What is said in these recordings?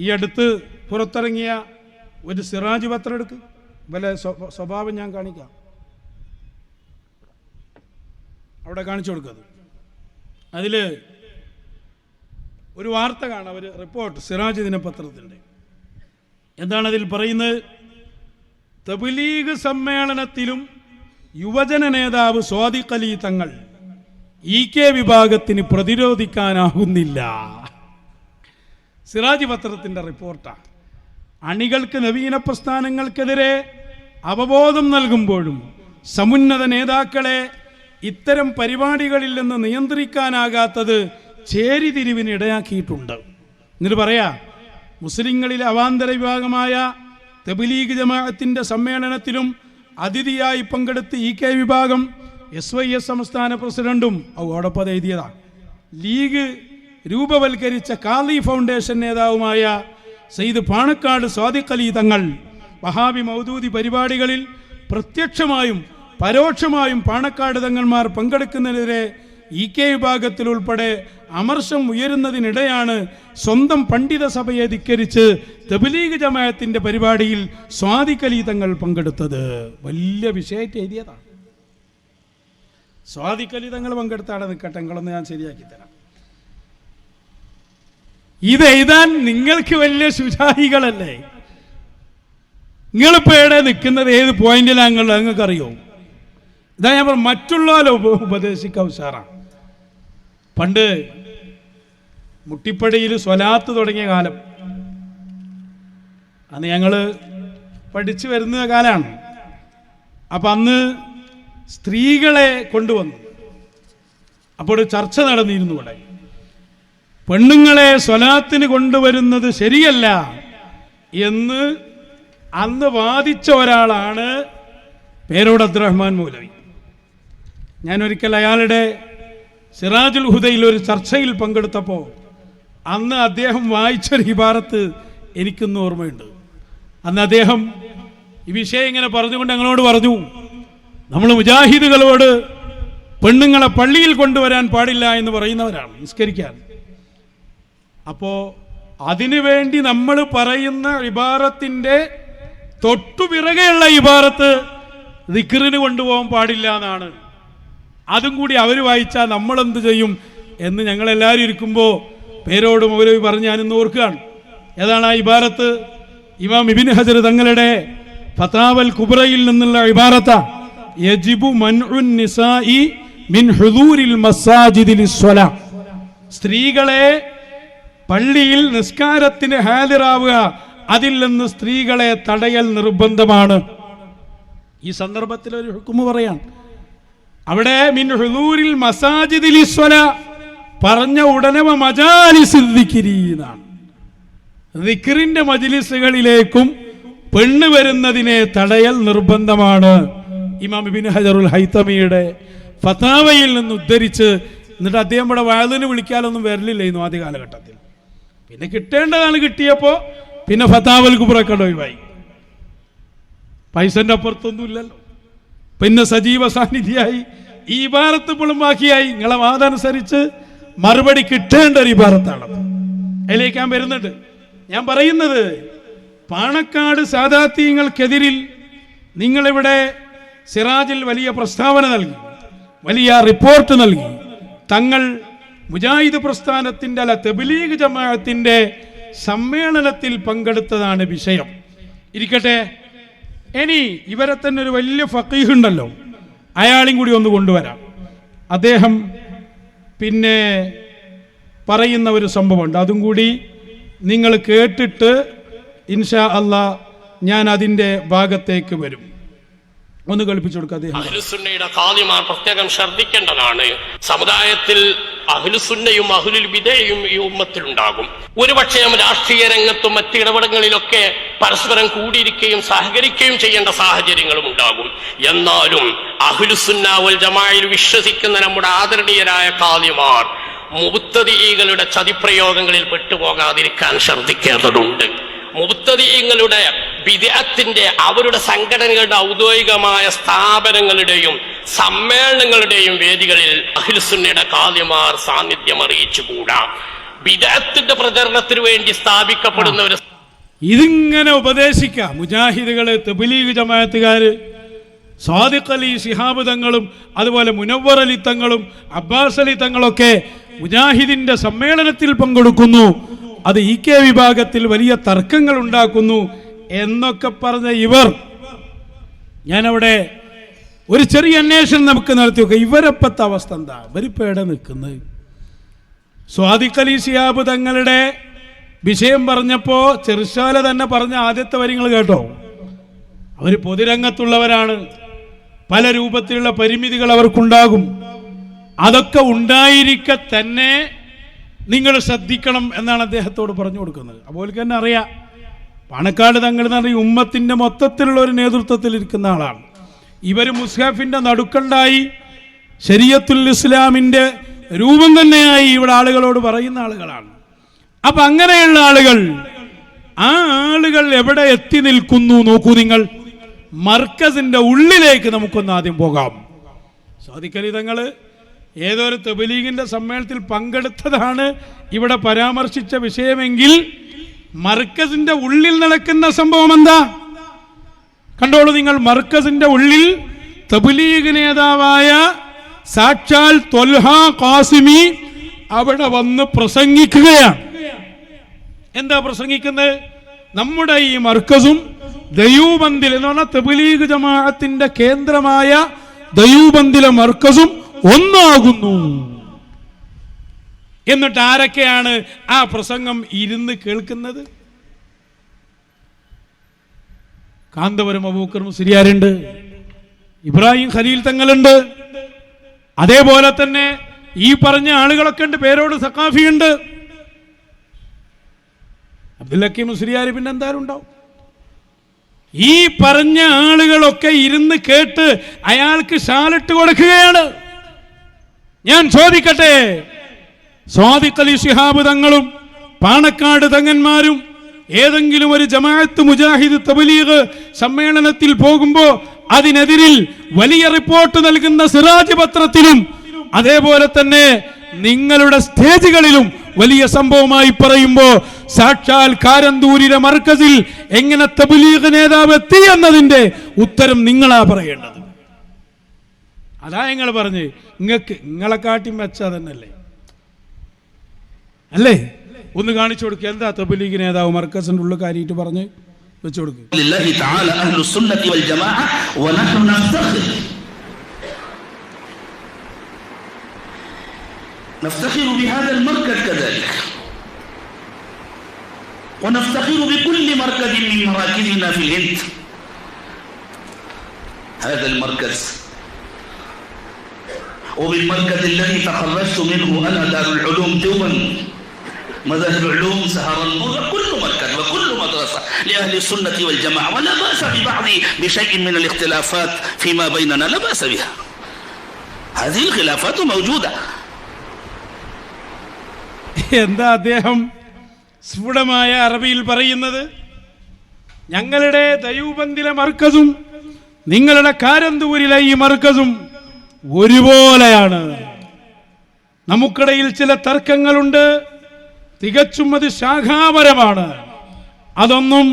ഈ അടുത്ത് പുറത്തിറങ്ങിയ ഒരു സിറാജ് പത്രം എടുക്ക്, വല്ല സ്വഭാവം ഞാൻ കാണിക്കാം, അവിടെ കാണിച്ചു കൊടുക്കുന്നത്. അതിൽ ഒരു വാർത്ത കാണാം, ഒരു റിപ്പോർട്ട് സിറാജ് ദിനപത്രത്തിൻ്റെ. എന്താണ് അതിൽ പറയുന്നത്? തബ്ലീഗ് സമ്മേളനത്തിലും യുവജന നേതാവ് സ്വാദിഖ് അലി തങ്ങൾ EK വിഭാഗത്തിന് പ്രതിരോധിക്കാനാകുന്നില്ല. സിറാജ് പത്രത്തിൻ്റെ റിപ്പോർട്ടാണ്. അണികൾക്ക് നവീന പ്രസ്ഥാനങ്ങൾക്കെതിരെ അവബോധം നൽകുമ്പോഴും സമുന്നത നേതാക്കളെ ഇത്തരം പരിപാടികളിൽ നിന്ന് നിയന്ത്രിക്കാനാകാത്തത് ചേരിതിരിവിന് ഇടയാക്കിയിട്ടുണ്ട്. എന്നിട്ട് പറയാ, മുസ്ലിങ്ങളിലെ അവാന്തര വിഭാഗമായ തബ്ലീഗ് ജമാഅത്തിൻ്റെ സമ്മേളനത്തിലും അതിഥിയായി പങ്കെടുത്ത് EK വിഭാഗം SYS സംസ്ഥാന പ്രസിഡന്റും ഓടൊപ്പം എഴുതിയതാണ്. ലീഗ് രൂപവൽക്കരിച്ച കാളി ഫൗണ്ടേഷൻ നേതാവുമായ സയ്യിദ് പാണക്കാട് സ്വാദിഖ് അലി തങ്ങൾ വഹാബി മൗദൂദി പരിപാടികളിൽ പ്രത്യക്ഷമായും പരോക്ഷമായും പാണക്കാട് തങ്ങന്മാർ പങ്കെടുക്കുന്നതിനെതിരെ EK വിഭാഗത്തിൽ ഉൾപ്പെടെ അമർഷം ഉയരുന്നതിനിടെയാണ് സ്വന്തം പണ്ഡിത സഭയെ ധിക്കരിച്ച് തബ്ലീഗ് ജമാഅത്തിന്റെ പരിപാടിയിൽ സ്വാദിഖ് അലി തങ്ങൾ പങ്കെടുത്തത്. വലിയ വിഷയമായിട്ട് എഴുതിയതാണ്. സ്വാദിഖ് അലി തങ്ങൾ പങ്കെടുത്താണ്. നിൽക്കട്ടെ, നിങ്ങളൊന്ന് ഞാൻ ശരിയാക്കി തരാം. ഇത് എഴുതാൻ നിങ്ങൾക്ക് വലിയ ശുചായികളല്ലേ? നിങ്ങളിപ്പോൾ എവിടെ നിൽക്കുന്നത്, ഏത് പോയിന്റിലാണുള്ളത് നിങ്ങൾക്കറിയോ? ഇതാ ഞാൻ പറഞ്ഞു, മറ്റുള്ളവരെ ഉപദേശിക്കാൻ ഉഷാറാണ്. പണ്ട് മുട്ടിപ്പടിയിൽ സ്വലാത്ത് തുടങ്ങിയ കാലം, അന്ന് ഞങ്ങൾ പഠിച്ചു വരുന്ന കാലമാണ്. അപ്പം അന്ന് സ്ത്രീകളെ കൊണ്ടുവന്നു. അപ്പോൾ ഒരു ചർച്ച നടന്നിരുന്നു ഇവിടെ. പെണ്ണുങ്ങളെ സ്വലാത്തിന് കൊണ്ടുവരുന്നത് ശരിയല്ല എന്ന് അന്ന് വാദിച്ച ഒരാളാണ് പേരോട് അബ്ദുറഹ്മാൻ മൗലവി. ഞാനൊരിക്കൽ അയാളുടെ സിറാജുൽ ഹുദയിൽ ഒരു ചർച്ചയിൽ പങ്കെടുത്തപ്പോൾ അന്ന് അദ്ദേഹം വായിച്ചൊരു ഇബാറത്ത് എനിക്കൊന്നും ഓർമ്മയുണ്ട്. അന്ന് അദ്ദേഹം ഈ വിഷയം ഇങ്ങനെ പറഞ്ഞുകൊണ്ട് ഞങ്ങളോട് പറഞ്ഞു, നമ്മൾ മുജാഹിദുകളോട് പെണ്ണുങ്ങളെ പള്ളിയിൽ കൊണ്ടുവരാൻ പാടില്ല എന്ന് പറയുന്നവരാണ് നിസ്കരിക്കാൻ. അപ്പോൾ അതിനുവേണ്ടി നമ്മൾ പറയുന്ന ഇബാറത്തിൻ്റെ തൊട്ടുപിറകെയുള്ള ഇബാറത്ത് ദിക്റിന് കൊണ്ടുപോകാൻ പാടില്ല എന്നാണ്. അതും കൂടി അവർ വായിച്ചാൽ നമ്മളെന്ത് ചെയ്യും എന്ന് ഞങ്ങളെല്ലാവരും ഇരിക്കുമ്പോൾ പേരോട് മൗലവി പറഞ്ഞ് ഞാനിന്ന് ഓർക്കുകയാണ്. ഏതാണ് ആ ഇബാറത്ത്? ഇമാം ഇബ്നു ഹജർ തങ്ങളുടെ ഫതാവൽ കുബ്രയിൽ നിന്നുള്ള ഇബാറത്ത, യജിബു മൻഉൻ നിസാഇ മിൻ ഹുദൂരിൽ മസാജിദി ലിസ്സലാ. സ്ത്രീകളെ പള്ളിയിൽ നിസ്കാരത്തിന് ഹാജരാവുക, അതിൽ നിന്ന് സ്ത്രീകളെ തടയൽ നിർബന്ധമാണ്. ഈ സന്ദർഭത്തിൽ ഒരു ഹുക്മ് പറയാൻ, അവിടെ മിൻ ഹുദൂരിൽ മസാജിദി ലിസ്സലാ പറഞ്ഞ ഉടനെ മജാലിസിൽ ദിക്രി എന്നാണ്. ദിക്റിന്റെ മജ്ലിസുകളിലേക്കും പെണ്ണ് വരുന്നതിനെ തടയൽ നിർബന്ധമാണ്. ഇമാം ഇബ്നു ഹജറുൽ ഹൈതമിയുടെ ഫതാവയിൽ നിന്ന് ഉദ്ധരിച്ച്. എന്നിട്ട് അദ്ദേഹം ഇവിടെ വഅദിന് വിളിക്കാനൊന്നും വരലില്ലായിരുന്നു ആദ്യ കാലഘട്ടത്തിൽ. പിന്നെ കിട്ടേണ്ടതാണ് കിട്ടിയപ്പോൾ പിന്നെ ഫതാവൽ കുബ്രക്ക് ഒഴിവായി. പൈസന്റെ അപ്പുറത്തൊന്നും ഇല്ലല്ലോ. പിന്നെ സജീവ സാന്നിധ്യമായി. ഈ ഇബാറത്ത് ഇപ്പോഴും ബാക്കിയായി. നിങ്ങളെ വാദമനുസരിച്ച് മറുപടി കിട്ടേണ്ട ഒരു ഇബാറത്താണ്. അതിലേക്ക് ഞാൻ വരുന്നുണ്ട്. ഞാൻ പറയുന്നത്, പാണക്കാട് സാദാത്യങ്ങൾക്കെതിരിൽ നിങ്ങളിവിടെ സിറാജിൽ വലിയ പ്രസ്താവന നൽകി, വലിയ റിപ്പോർട്ട് നൽകി. തങ്ങൾ മുജാഹിദ് പ്രസ്ഥാനത്തിൻ്റെ അല്ല തബ്ലീഗ് ജമാഅത്തിൻ്റെ സമ്മേളനത്തിൽ പങ്കെടുത്തതാണ് വിഷയം. ഇരിക്കട്ടെ, ഇനി ഇവരെ തന്നെ ഒരു വലിയ ഫഖീഹ് ഉണ്ടല്ലോ, അയാളെയും കൂടി ഒന്ന് കൊണ്ടുവരാം. അദ്ദേഹം പിന്നെ പറയുന്ന ഒരു സംഭവമുണ്ട്, അതും കൂടി നിങ്ങൾ കേട്ടിട്ട് ഇൻഷാ അല്ലാഹ് ഞാൻ അതിൻ്റെ ഭാഗത്തേക്ക് വരും. ഒന്ന് കളിപ്പിച്ചു കൊടുക്കുക. അഹ്ലുസുന്നയുടെ ഖാദിമാർ പ്രത്യേകം ശ്രദ്ധിക്കേണ്ടതാണ്. സമുദായത്തിൽ അഹ്ലുസുന്നയും അഹ്ലുൽ ബിദഅയും ഈ ഉമ്മത്തിലുണ്ടാകും. ഒരുപക്ഷെ രാഷ്ട്രീയ രംഗത്തും മറ്റ് ഇടപെടലുകളിലൊക്കെ പരസ്പരം കൂടിയിരിക്കുകയും സഹകരിക്കുകയും ചെയ്യേണ്ട സാഹചര്യങ്ങളും ഉണ്ടാകും. എന്നാലും അഹ്ലുസുന്ന വൽ ജമാഅയിൽ വിശ്വസിക്കുന്ന നമ്മുടെ ആദരണീയരായ ഖാദിമാർ മുബ്തദിഈകളുടെ ചതിപ്രയോഗങ്ങളിൽ പെട്ടുപോകാതിരിക്കാൻ ശ്രദ്ധിക്കേണ്ടതുണ്ട്. മുബ്തദിഈങ്ങളുടെ ബിദ്അത്തിന്റെ അവരുടെ സംഘടനകളുടെ ഔദ്യോഗികമായ സ്ഥാപനങ്ങളുടെയും സമ്മേളനങ്ങളുടെയും വേദികളിൽ അഹ്ലുസുന്നയുടെ ഖാദിമാർ സാന്നിധ്യം അറിയിച്ചുകൂടാ. ബിദഅത്തിന്റെ പ്രചരണത്തിന് വേണ്ടി സ്ഥാപിക്കപ്പെടുന്ന ഒരു ഇതിങ്ങനെ ഉപദേശിക്കാം മുജാഹിദുകള്, തബ്ലീഗ് ജമാഅത്തുകാര്, സാദിഖ് അലി ശിഹാബ് തങ്ങളും അതുപോലെ മുനവ്വർ അലി തങ്ങളും അബ്ബാസ് അലി തങ്ങളൊക്കെ മുജാഹിദിന്റെ സമ്മേളനത്തിൽ പങ്കെടുക്കുന്നു, അത് EK വിഭാഗത്തിൽ വലിയ തർക്കങ്ങൾ ഉണ്ടാക്കുന്നു എന്നൊക്കെ പറഞ്ഞ ഇവർ, ഞാനവിടെ ഒരു ചെറിയ അന്വേഷണം നമുക്ക് നടത്തി നോക്കാം. ഇവരപ്പത്തെ അവസ്ഥ എന്താ? ഇവരിപ്പോൾ എവിടെ നിൽക്കുന്നത്? സാദിഖ് അലി ശിഹാബ് തങ്ങളുടെ വിഷയം പറഞ്ഞപ്പോൾ ചെറുശാല തന്നെ പറഞ്ഞ ആദ്യത്തെ വരികൾ കേട്ടോ. അവർ പൊതുരംഗത്തുള്ളവരാണ്, പല രൂപത്തിലുള്ള പരിമിതികൾ അവർക്കുണ്ടാകും. അതൊക്കെ ഉണ്ടായിരിക്കെ തന്നെ നിങ്ങൾ ശ്രദ്ധിക്കണം എന്നാണ് അദ്ദേഹത്തോട് പറഞ്ഞു കൊടുക്കുന്നത്. അപ്പോൾ തന്നെ അറിയാം, പാണക്കാട് തങ്ങൾ എന്ന് പറഞ്ഞാൽ ഉമ്മത്തിൻ്റെ മൊത്തത്തിലുള്ള ഒരു നേതൃത്വത്തിൽ ഇരിക്കുന്ന ആളാണ്. ഇവർ മുസ്ഹഫിൻ്റെ നടുക്കണ്ടായി ശരീഅത്തുൽ ഇസ്ലാമിൻ്റെ രൂപം തന്നെയായി ഇവിടെ ആളുകളോട് പറയുന്ന ആളുകളാണ്. അപ്പം അങ്ങനെയുള്ള ആളുകൾ, ആ ആളുകൾ എവിടെ എത്തി നിൽക്കുന്നു നോക്കൂ നിങ്ങൾ. മർക്കസിൻ്റെ ഉള്ളിലേക്ക് നമുക്കൊന്ന് ആദ്യം പോകാം. സാദിഖ് അലി തങ്ങൾ ഏതോ ഒരു തബ്ലീഗിൻ്റെ സമ്മേളനത്തിൽ പങ്കെടുത്തതാണ് ഇവിടെ പരാമർശിച്ച വിഷയമെങ്കിൽ മർക്കസിൻ്റെ ഉള്ളിൽ നടക്കുന്ന സംഭവം എന്താ കണ്ടോളൂ നിങ്ങൾ. മർക്കസിൻ്റെ ഉള്ളിൽ തബ്ലീഗ് നേതാവായ സാക്ഷാൽ ത്വൽഹ ഖാസിമി അവിടെ വന്ന് പ്രസംഗിക്കുകയാണ്. എന്താ പ്രസംഗിക്കുന്നത്? നമ്മുടെ ഈ മർക്കസും ദയൂബന്ദിൽ എന്ന് പറഞ്ഞാൽ തബ്ലീഗ് ജമാഅത്തിന്റെ കേന്ദ്രമായ ദയൂബന്ദിലെ മർക്കസും ഒന്നാകുന്നു. എന്നിട്ട് ആരൊക്കെയാണ് ആ പ്രസംഗം ഇരുന്ന് കേൾക്കുന്നത്? കാന്തപുരം അബൂബക്കർ മുസ്ലിയാരുണ്ട്, ഇബ്രാഹിം ഖലീൽ തങ്ങളുണ്ട്, അതേപോലെ തന്നെ ഈ പറഞ്ഞ ആളുകളൊക്കെ ഉണ്ട്, പേരോട് സഖാഫിയുണ്ട്, അബ്ദുൽ ഹക്കീം മുസ്ലിയാർ, പിന്നെ എന്തായാലും ഉണ്ടാവും. ഈ പറഞ്ഞ ആളുകളൊക്കെ ഇരുന്ന് കേട്ട് അയാൾക്ക് ഷാലിട്ട് കൊടുക്കുകയാണ്. ഞാൻ ചോദിക്കട്ടെ, സാദിഖ് അലി ശിഹാബ് തങ്ങളും പാണക്കാട് തങ്ങന്മാരും ഏതെങ്കിലും ഒരു ജമാഅത്ത് മുജാഹിദ് തബ്ലീഗ് സമ്മേളനത്തിൽ പോകുമ്പോൾ അതിനെതിരിൽ വലിയ റിപ്പോർട്ട് നൽകുന്ന സിറാജ് പത്രത്തിലും അതേപോലെ തന്നെ നിങ്ങളുടെ സ്റ്റേജുകളിലും വലിയ സംഭവമായി പറയുമ്പോൾ സാക്ഷാൽ കാരന്തൂരിലെ മർക്കസിൽ എങ്ങനെ തബ്ലീഗ് നേതാവ് എത്തി എന്നതിന്റെ ഉത്തരം നിങ്ങളാ പറയേണ്ടത്. അതാ നിങ്ങൾ പറഞ്ഞ് നിങ്ങളെ കാട്ടി മെച്ച തന്നെയല്ലേ അല്ലേ? ഒന്ന് കാണിച്ചു കൊടുക്കുക. എന്താ തബ്ലീഗ് നേതാവ് മർക്കസിന്റെ ഉള്ളിൽ കാര്യമായിട്ട് പറഞ്ഞ് വെച്ചു കൊടുക്കുക. نفتخر بهذا المركز كذلك ونفتخر بكل مركز من مراكزنا في الهند. هذا المركز وبالمركز الذي تخرجت منه أنا دار العلوم دوما مذاهب العلوم سهرنبوغ كل مركز وكل مدرسة لأهل السنة والجماعة ولا بأس ببعض بشيء من الاختلافات فيما بيننا لا بأس بها. هذه الخلافات موجودة. എന്താ അദ്ദേഹം സ്ഫുടമായ അറബിയിൽ പറയുന്നത്? ഞങ്ങളുടെ ദയൂബന്ദിലെ മർക്കസും നിങ്ങളുടെ കാരന്തൂരിലെ ഈ മർക്കസും ഒരുപോലെയാണ്. നമുക്കിടയിൽ ചില തർക്കങ്ങളുണ്ട്, തികച്ചും അത് ശാഖാപരമാണ്. അതൊന്നും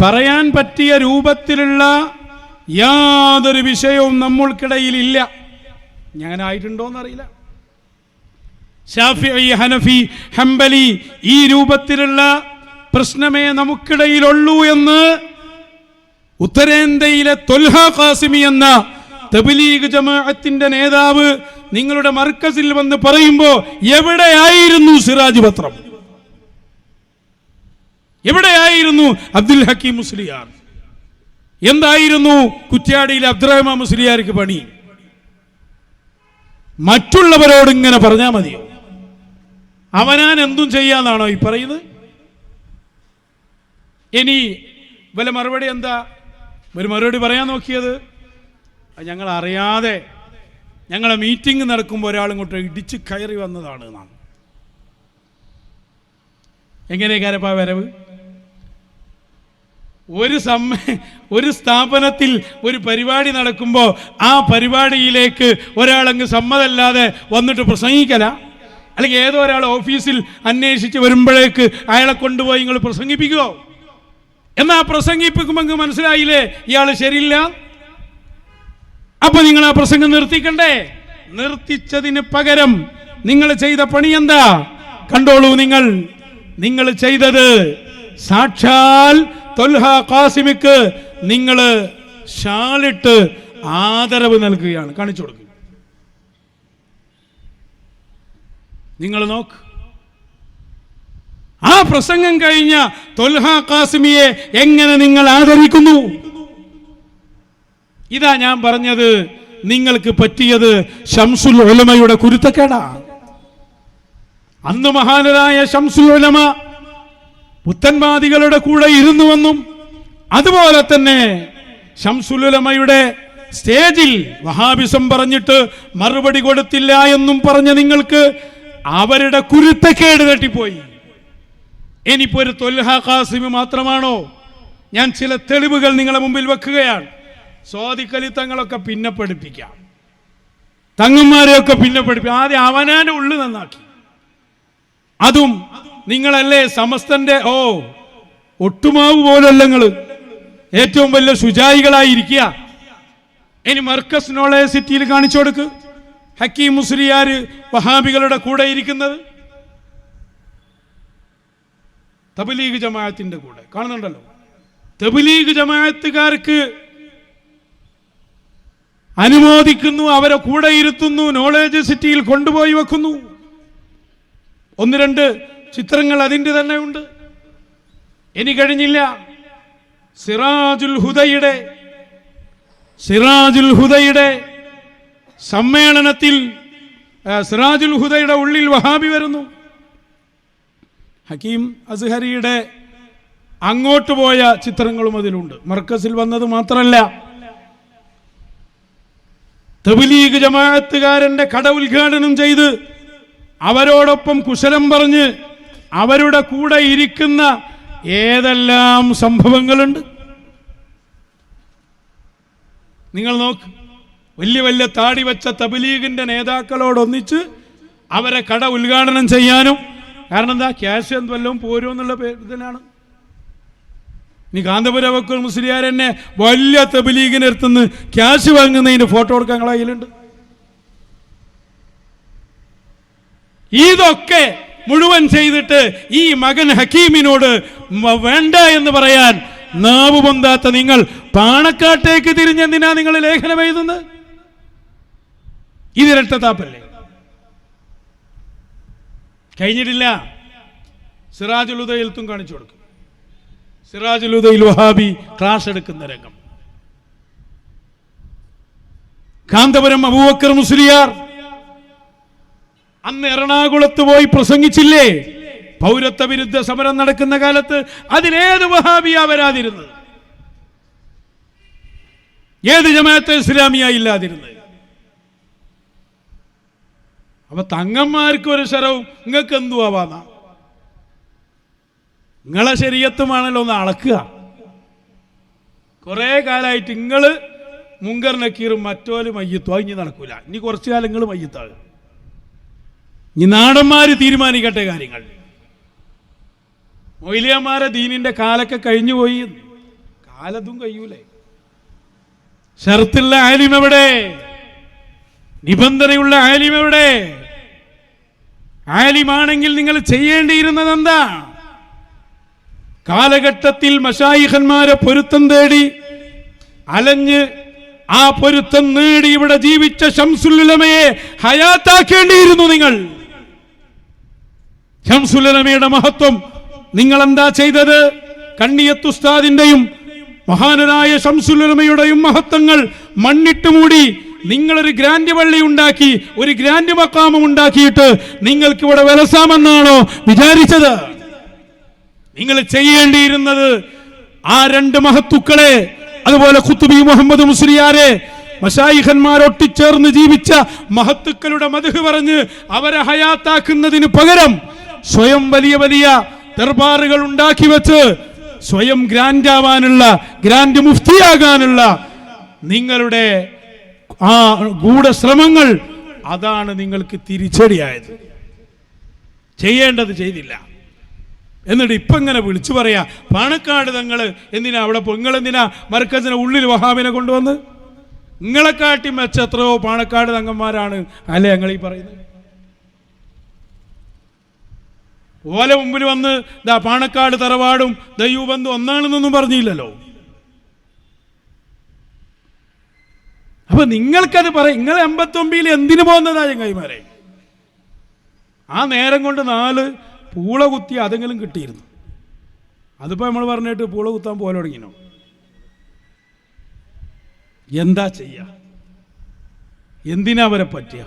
പറയാൻ പറ്റിയ രൂപത്തിലുള്ള യാതൊരു വിഷയവും നമ്മൾക്കിടയിൽ ഇല്ല. ഞാനായിട്ടുണ്ടോന്നറിയില്ല. ശാഫിഈ, ഹനഫി, ഹംബലി ഈ രൂപത്തിലുള്ള പ്രശ്നമേ നമുക്കിടയിലുള്ളൂ എന്ന് ഉത്തരേന്ത്യയിലെ ത്വൽഹ ഖാസിമി എന്ന തബ്ലീഗ് ജമാഅത്തിന്റെ നേതാവ് നിങ്ങളുടെ മർക്കസിൽ വന്ന് പറയുമ്പോൾ എവിടെയായിരുന്നു സിറാജ് പത്രം? എവിടെയായിരുന്നു അബ്ദുൽ ഹക്കീം മുസ്ലിയാർ? എന്തായിരുന്നു കുറ്റ്യാടിയിലെ അബ്ദുറഹ്മാൻ മുസ്ലിയാർക്ക് പണി? മറ്റുള്ളവരോട് ഇങ്ങനെ പറഞ്ഞാൽ മതിയോ? അവനാൻ എന്തും ചെയ്യാന്നാണോ ഈ പറയുന്നത്? ഇനി വല്ല മറുപടി എന്താ? ഒരു മറുപടി പറയാൻ നോക്കിയത് ഞങ്ങൾ അറിയാതെ ഞങ്ങളെ മീറ്റിംഗ് നടക്കുമ്പോൾ ഒരാളിങ്ങോട്ട് ഇടിച്ച് കയറി വന്നതാണ് എന്നാണ്. എങ്ങനെയൊക്കെ വരവ്? ഒരു സ്ഥാപനത്തിൽ ഒരു പരിപാടി നടക്കുമ്പോൾ ആ പരിപാടിയിലേക്ക് ഒരാളങ്ങ് സമ്മതമല്ലാതെ വന്നിട്ട് പ്രസംഗിക്കല, അല്ലെങ്കിൽ ഏതോ ഒരാൾ ഓഫീസിൽ അന്വേഷിച്ച് വരുമ്പോഴേക്ക് അയാളെ കൊണ്ടുപോയി നിങ്ങൾ പ്രസംഗിപ്പിക്കുമോ? എന്നാ പ്രസംഗിപ്പിക്കുമ്പോൾ മനസ്സിലായില്ലേ ഇയാൾ ശരിയില്ല. അപ്പൊ നിങ്ങൾ ആ പ്രസംഗം നിർത്തിക്കണ്ടേ? നിർത്തിച്ചതിന് പകരം നിങ്ങൾ ചെയ്ത പണി എന്താ കണ്ടോളൂ. നിങ്ങൾ ചെയ്തത് സാക്ഷാൽ ത്വൽഹ ഖാസിമിക്ക് നിങ്ങൾ ഷാളിട്ട് ആദരവ് നൽകുകയാണ്. കാണിച്ചു കൊടുക്കുക. നിങ്ങൾ നോക്ക്, ആ പ്രസംഗം കഴിഞ്ഞ ത്വൽഹ ഖാസിമിയെ എങ്ങനെ നിങ്ങൾ ആദരിക്കുന്നു? ഇതാ ഞാൻ പറഞ്ഞത്, നിങ്ങൾക്ക് പറ്റിയത് ശംസുൽ ഉലമയുടെ കുരുത്തക്കേടാ. അന്ന് മഹാനരായ ശംസുൽ ഉലമ പുത്തൻവാദികളുടെ കൂടെ ഇരുന്നുവെന്നും അതുപോലെ തന്നെ ശംസുൽ ഉലമയുടെ സ്റ്റേജിൽ വഹാബിസം പറഞ്ഞിട്ട് മറുപടി കൊടുത്തില്ല എന്നും പറഞ്ഞ നിങ്ങൾക്ക് അവരുടെ കുരുത്തക്കേട് തട്ടിപ്പോയി. ഇനിയിപ്പോ ഒരു ത്വൽഹ ഖാസിമി മാത്രമാണോ? ഞാൻ ചില തെളിവുകൾ നിങ്ങളുടെ മുമ്പിൽ വെക്കുകയാണ്. സ്വാദിഖ് അലി തങ്ങളൊക്കെ പിന്നെ പഠിപ്പിക്കാം, തങ്ങന്മാരെയൊക്കെ പിന്നെ പഠിപ്പിക്കാം. ആദ്യം അവനാന്റെ ഉള്ളു നന്നാക്കി. അതും നിങ്ങളല്ലേ സമസ്തന്റെ ഒട്ടുമാവ് പോലല്ല നിങ്ങൾ ഏറ്റവും വലിയ ശുചായികളായിരിക്കുക. ഇനി മർക്കസ് നോളേജ് സിറ്റിയിൽ കാണിച്ചു കൊടുക്ക്. ഹക്കീം മുസ്ലിയാർ വഹാബികളുടെ കൂടെ ഇരിക്കുന്നത് തബ്ലീഗ് ജമാഅത്തിന്റെ കൂടെ കാണുന്നുണ്ടല്ലോ. തബ്ലീഗ് ജമാഅത്തുകാർക്ക് അനുമോദിക്കുന്നു, അവരെ കൂടെ ഇരുത്തുന്നു, നോളേജ് സിറ്റിയിൽ കൊണ്ടുപോയി വെക്കുന്നു. 1-2 ചിത്രങ്ങൾ അതിൻ്റെ തന്നെ ഉണ്ട്. ഇനി കഴിഞ്ഞില്ല, സിറാജുൽ ഹുദയുടെ സമ്മേളനത്തിൽ സിറാജുൽ ഹുദയുടെ ഉള്ളിൽ വഹാബി വരുന്നു. ഹക്കീം അസ്ഹരിയുടെ അങ്ങോട്ട് പോയ ചിത്രങ്ങളും അതിലുണ്ട്. മർക്കസിൽ വന്നത് മാത്രമല്ല, തബ്ലീഗ് ജമാഅത്തുകാരന്റെ കട ഉദ്ഘാടനം ചെയ്ത് അവരോടൊപ്പം കുശലം പറഞ്ഞ് അവരുടെ കൂടെ ഇരിക്കുന്ന ഏതെല്ലാം സംഭവങ്ങളുണ്ട് നിങ്ങൾ നോക്ക്. വലിയ വലിയ താടി വെച്ച തബ്ലീഗിന്റെ നേതാക്കളോടൊന്നിച്ച് അവരെ കട ഉദ്ഘാടനം ചെയ്യാനും. കാരണം എന്താ, ക്യാഷ് എന്തുവല്ലവും പോരുമെന്നുള്ള ഇതിനാണ്. ഇനി കാന്തപുരം വക്കീൽ മുസ്ലിയാർ തന്നെ വലിയ തബ്ലീഗിനെ അടുത്തുനിന്ന് ക്യാഷ് വാങ്ങുന്നതിന് ഫോട്ടോ എടുക്കാൻ ഞങ്ങളുടെ കയ്യിലുണ്ട്. ഇതൊക്കെ മുഴുവൻ ചെയ്തിട്ട് ഈ മകൻ ഹക്കീമിനോട് വേണ്ട എന്ന് പറയാൻ നാവ് പൊന്താത്ത നിങ്ങൾ പാണക്കാട്ടേക്ക് തിരിഞ്ഞെന്തിനാ നിങ്ങൾ ലേഖനം എഴുതുന്നത്? ഇതിരട്ടത്താപ്പല്ലേ? കഴിഞ്ഞിട്ടില്ല. സിറാജുൽ ഹുദയിൽത്തും കാണിച്ചു കൊടുക്കും. സിറാജുൽ ഹുദയിൽ വഹാബി ക്ലാസ് എടുക്കുന്ന രംഗം. കാന്തപുരം അബൂബക്കർ മുസ്ലിയാർ അന്ന് എറണാകുളത്ത് പോയി പ്രസംഗിച്ചില്ലേ? പൗരത്വ വിരുദ്ധ സമരം നടക്കുന്ന കാലത്ത് അതിലേത് വഹാബിയാ വരാതിരുന്നത്? ഏത് ജമാഅത്തെ ഇസ്ലാമിയ ഇല്ലാതിരുന്നത്? അപ്പൊ തങ്ങന്മാർക്ക് ഒരു ശരവും നിങ്ങൾക്ക് എന്തു ആവാന്ന? നിങ്ങളെ ശരീഅത്തുമാണല്ലോ ഒന്ന് അളക്കുക. കുറെ കാലമായിട്ട് നിങ്ങള് മുങ്കർ നക്കീറും മറ്റോല് മയ്യത്തും ഇനി നടക്കൂല. ഇനി കുറച്ചു കാലം നിങ്ങൾ മയ്യത്താകും. ഇനി നാടന്മാര് തീരുമാനിക്കട്ടെ കാര്യങ്ങൾ. മൊയ്ലിയന്മാരെ ദീനിന്റെ കാലൊക്കെ കഴിഞ്ഞു പോയി. കാലത്തും കഴിയൂലേ? ഷർത്തുള്ള ആലിം എവിടെ? നിബന്ധനയുള്ള ആലിം എവിടെ? ആലിമാണെങ്കിൽ നിങ്ങൾ ചെയ്യേണ്ടിയിരുന്നത് എന്താ? കാലഘട്ടത്തിൽ മശായിഖന്മാരെ പൊരുത്തം തേടി അലഞ്ഞ് ആ പൊരുത്തം നേടി ഇവിടെ ജീവിച്ച ശംസുൽ ഉലമയെ ഹയാത്താക്കേണ്ടിയിരുന്നു നിങ്ങൾ. ശംസുൽ ഉലമയുടെ മഹത്വം നിങ്ങൾ എന്താ ചെയ്തത്? കണ്ണിയത്ത് ഉസ്താദിന്റെയും മഹാനരായ ശംസുൽ ഉലമയുടെയും മഹത്വങ്ങൾ മണ്ണിട്ട് മൂടി നിങ്ങളൊരു ഗ്രാൻഡ് പള്ളി ഉണ്ടാക്കി, ഒരു ഗ്രാൻഡ് മക്കാമും ഉണ്ടാക്കിയിട്ട് നിങ്ങൾക്ക് ഇവിടെ വിലസാമെന്നാണോ വിചാരിച്ചത്? നിങ്ങൾ ചെയ്യേണ്ടിയിരുന്നത് ആ 2 മഹത്തുക്കളെ, അതുപോലെ ഖുത്ബി മുഹമ്മദ് മുസ്ലിയാരെ, മശായിഖന്മാരൊട്ടിച്ചേർന്ന് ജീവിച്ച മഹത്തുക്കളുടെ മദ്ഹ് പറഞ്ഞ് അവരെ ഹയാത്താക്കുന്നതിന് പകരം സ്വയം വലിയ വലിയ ദർബാറുകൾ ഉണ്ടാക്കി വെച്ച് സ്വയം ഗ്രാൻഡ് ആവാനുള്ള, ഗ്രാൻഡ് മുഫ്തിയാകാനുള്ള നിങ്ങളുടെ ആ ഗൂഢശ്രമങ്ങൾ, അതാണ് നിങ്ങൾക്ക് തിരിച്ചടിയായത്. ചെയ്യേണ്ടത് ചെയ്തില്ല. എന്നിട്ട് ഇപ്പം ഇങ്ങനെ വിളിച്ചു പറയാ പാണക്കാട് തങ്ങൾ എന്തിനാ അവിടെ നിങ്ങളെന്തിനാ മർക്കസിന് ഉള്ളിൽ വഹാബിനെ കൊണ്ടുവന്ന്? നിങ്ങളെക്കാട്ടി മെച്ച എത്രയോ പാണക്കാട് തങ്ങന്മാരാണ് അല്ലേ ഞങ്ങൾ ഈ പറയുന്നത്? ഓലെ മുമ്പിൽ വന്ന് ദാ പാണക്കാട് തറവാടും ദയ്യൂബന്ധു ഒന്നാണെന്നൊന്നും പറഞ്ഞില്ലല്ലോ. അപ്പൊ നിങ്ങൾക്കത് പറയും. നിങ്ങൾ 89 എന്തിനു പോകുന്നതാ ചങ്ങായിമാരെ? ആ നേരം കൊണ്ട് 4 പൂള കുത്തി അതെങ്കിലും കിട്ടിയിരുന്നു. അതിപ്പോൾ നമ്മൾ പറഞ്ഞിട്ട് പൂള കുത്താൻ പോലെ തുടങ്ങിനോ? എന്താ ചെയ്യുക? എന്തിനാ അവരെ പറ്റുക?